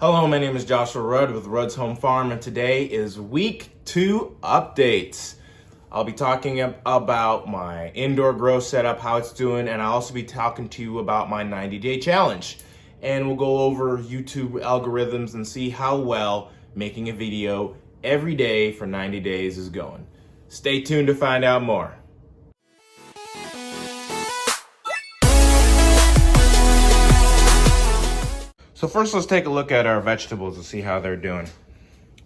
Hello, my name is Joshua Rudd with Rudd's Home Farm, and today is week 2 updates. I'll be talking about my indoor grow setup, how it's doing, and I'll also be talking to you about my 90-day challenge. And we'll go over YouTube algorithms and see how well making a video every day for 90 days is going. Stay tuned to find out more. So first, let's take a look at our vegetables and see how they're doing.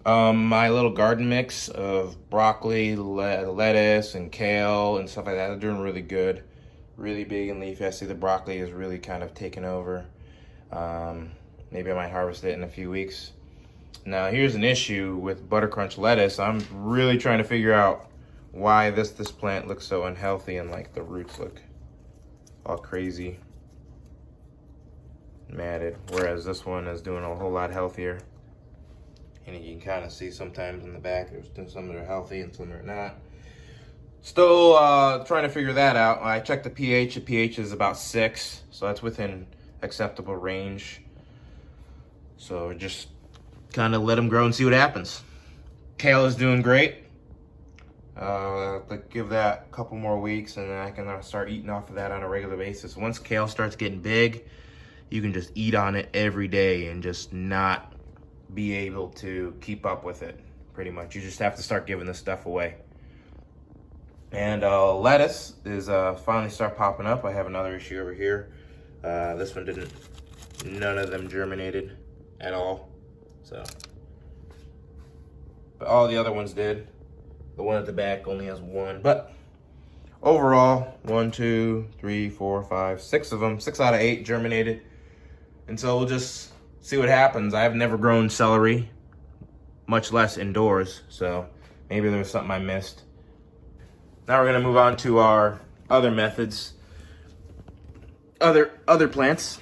My little garden mix of broccoli, lettuce, and kale and stuff like that, they're doing really good. Really big and leafy. I see the broccoli is really kind of taking over. Maybe I might harvest it in a few weeks. Now, here's an issue with buttercrunch lettuce. I'm really trying to figure out why this plant looks so unhealthy and like the roots look all crazy, matted, whereas this one is doing a whole lot healthier. And you can kind of see sometimes in the back there's some that are healthy and some that are not. Still trying to figure that out. I checked the pH. The pH is about 6, so that's within acceptable range. So just kind of let them grow and see what happens. Kale is doing great. Give that a couple more weeks and then I can start eating off of that on a regular basis. Once kale starts getting big, you can just eat on it every day and just not be able to keep up with it, pretty much. You just have to start giving this stuff away. And lettuce is finally start popping up. I have another issue over here. This one didn't, none of them germinated at all. So, but all the other ones did. The one at the back only has one, but overall, 1, 2, 3, 4, 5, 6 of them, 6 out of 8 germinated. And so we'll just see what happens. I've never grown celery, much less indoors, so maybe there was something I missed. Now we're gonna move on to our other methods, other plants.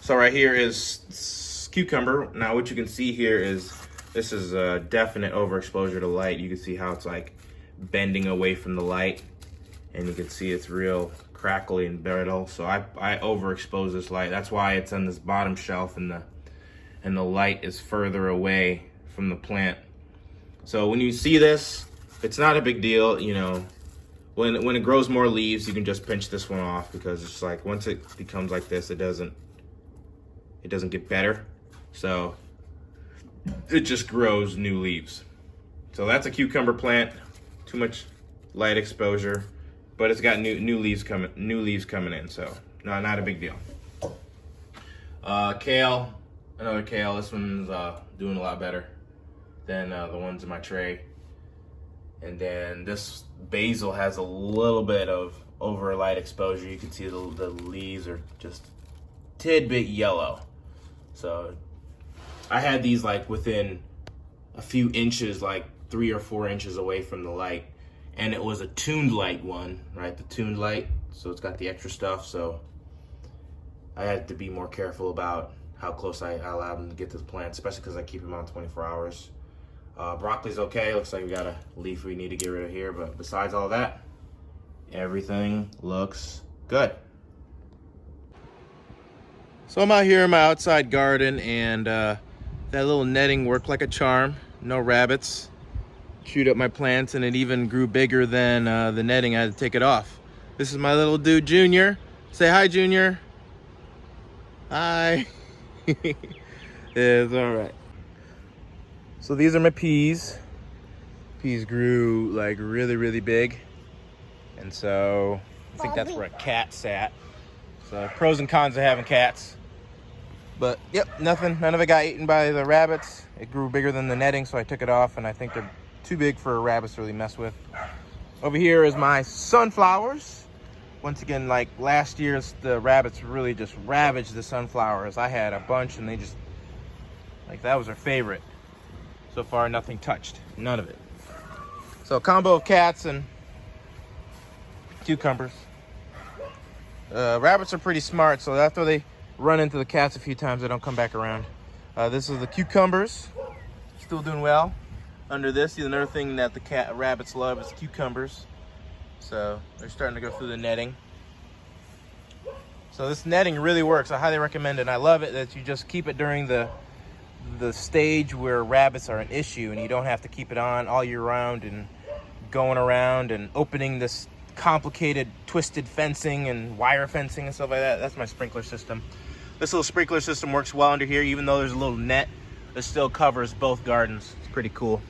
So right here is cucumber. Now what you can see here is this is a definite overexposure to light. You can see how it's like bending away from the light, and you can see it's real crackly and brittle. So I overexpose this light. That's why it's on this bottom shelf and the light is further away from the plant. So when you see this, it's not a big deal, you know. When it grows more leaves, you can just pinch this one off, because it's like once it becomes like this, it doesn't get better. So it just grows new leaves. So that's a cucumber plant. Too much light exposure, but it's got new leaves coming in. So no, not a big deal. Kale, another kale. This one's doing a lot better than the ones in my tray. And then this basil has a little bit of over light exposure. You can see the leaves are just tidbit yellow. So I had these like within a few inches, like 3 or 4 inches away from the light. And it was a tuned light one, right? The tuned light, so it's got the extra stuff. So I had to be more careful about how close I allow them to get to the plant, especially because I keep them on 24 hours. Broccoli's okay. Looks like we got a leaf we need to get rid of here, but besides all that, everything looks good. So I'm out here in my outside garden, and that little netting worked like a charm. No rabbits chewed up my plants, and it even grew bigger than the netting. I had to take it off. This is my little dude, Junior. Say hi, Junior. Hi. It's all right. So these are my peas. Peas grew like really big. And so I think that's where a cat sat. So pros and cons of having cats. But yep, none of it got eaten by the rabbits. It grew bigger than the netting, so I took it off, and I think they're too big for rabbits to really mess with. Over here is my sunflowers. Once again, like last year's, the rabbits really just ravaged the sunflowers. I had a bunch, and they just, like, that was their favorite. So far, nothing touched, none of it. So a combo of cats and cucumbers. Rabbits are pretty smart, so after they run into the cats a few times, they don't come back around. This is the cucumbers, still doing well. Under this, another thing that the rabbits love is cucumbers. So they're starting to go through the netting. So this netting really works. I highly recommend it. And I love it that you just keep it during the the stage where rabbits are an issue and you don't have to keep it on all year round and going around and opening this complicated twisted fencing and wire fencing and stuff like that. That's my sprinkler system. This little sprinkler system works well under here, even though there's a little net that still covers both gardens. It's pretty cool.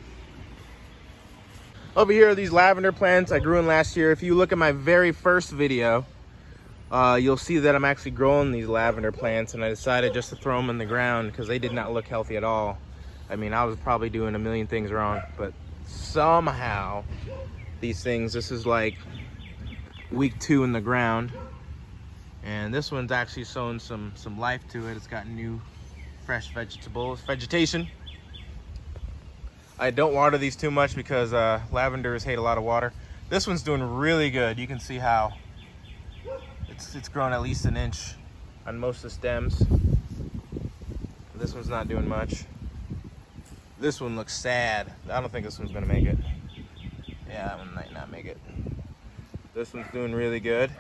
Over here are these lavender plants I grew in last year. If you look at my very first video, you'll see that I'm actually growing these lavender plants, and I decided just to throw them in the ground because they did not look healthy at all. I mean, I was probably doing a million things wrong, but somehow these things, this is like week 2 in the ground, and this one's actually showing some life to it. It's got new fresh vegetation. I don't water these too much because lavenders hate a lot of water. This one's doing really good. You can see how it's grown at least an inch on most of the stems. This one's not doing much. This one looks sad. I don't think this one's gonna make it. Yeah, that one might not make it. This one's doing really good.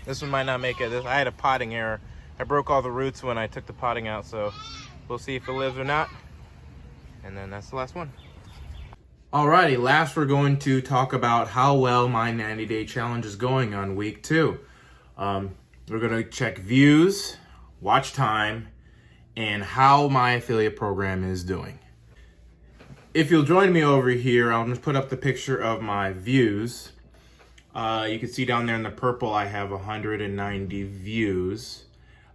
This one might not make it. I had a potting error. I broke all the roots when I took the potting out, so we'll see if it lives or not. And then that's the last one. Alrighty, last we're going to talk about how well my 90-day challenge is going on week 2. We're gonna check views, watch time, and how my affiliate program is doing. If you'll join me over here, I'll just put up the picture of my views. You can see down there in the purple, I have 190 views.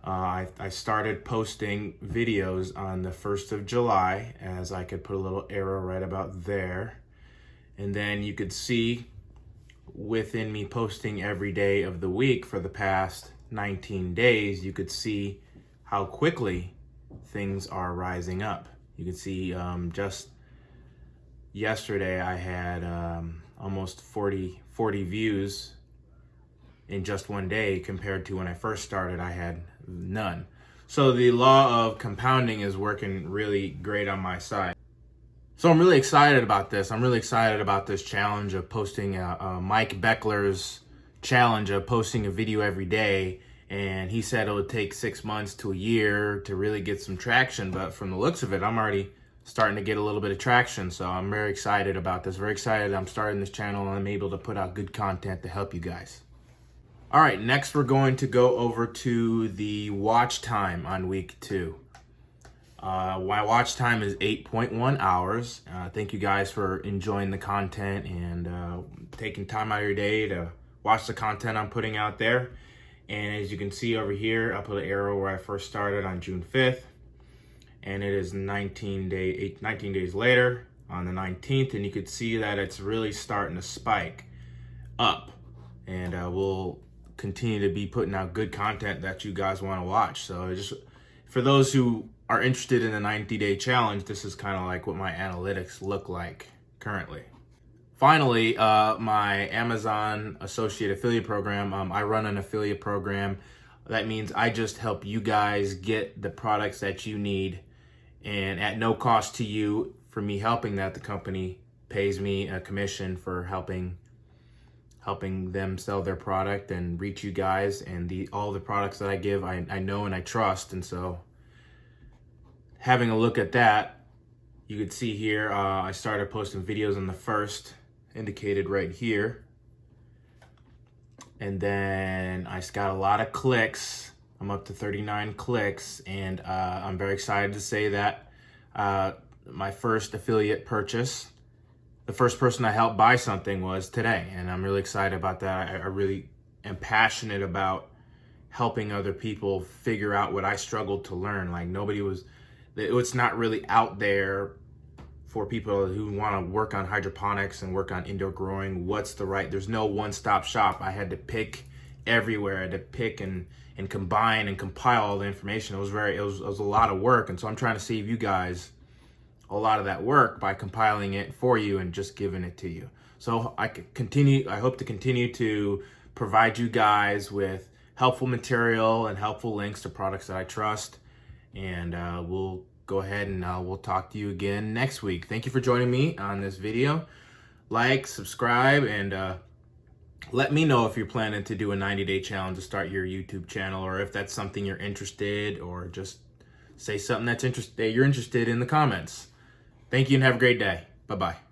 I started posting videos on the 1st of July, as I could put a little arrow right about there. And then you could see within me posting every day of the week for the past 19 days, you could see how quickly things are rising up. You can see just yesterday I had almost 40 views in just one day, compared to when I first started, I had none. So the law of compounding is working really great on my side. So I'm really excited about this. I'm really excited about this challenge of posting Mike Beckler's challenge of posting a video every day. And he said it would take 6 months to a year to really get some traction. But from the looks of it, I'm already starting to get a little bit of traction. So I'm very excited about this. Very excited I'm starting this channel and I'm able to put out good content to help you guys. All right, next we're going to go over to the watch time on week 2. My watch time is 8.1 hours. Thank you guys for enjoying the content and taking time out of your day to watch the content I'm putting out there. And as you can see over here, I'll put an arrow where I first started on June 5th. And it is 19 days later on the 19th, and you could see that it's really starting to spike up. And we'll continue to be putting out good content that you guys want to watch. So just for those who are interested in the 90-day challenge, this is kind of like what my analytics look like currently. Finally, my Amazon Associate Affiliate Program, I run an affiliate program. That means I just help you guys get the products that you need, and at no cost to you for me helping that. The company pays me a commission for helping them sell their product and reach you guys, and all the products that I give, I know and I trust. And so having a look at that, you could see here, I started posting videos on the 1st, indicated right here. And then I got a lot of clicks. I'm up to 39 clicks, and I'm very excited to say that my first affiliate purchase, the first person I helped buy something was today, and I'm really excited about that. I really am passionate about helping other people figure out what I struggled to learn. Like it's not really out there for people who want to work on hydroponics and work on indoor growing. There's no one-stop shop. I had to pick everywhere. I had to pick and combine and compile all the information. It was a lot of work, and so I'm trying to save you guys a lot of that work by compiling it for you and just giving it to you. So I hope to continue to provide you guys with helpful material and helpful links to products that I trust. And we'll go ahead and we'll talk to you again next week. Thank you for joining me on this video. Like, subscribe, and Let me know if you're planning to do a 90-day challenge to start your YouTube channel, or if that's something you're interested, or just say something that you're interested in the comments. Thank you and have a great day. Bye-bye.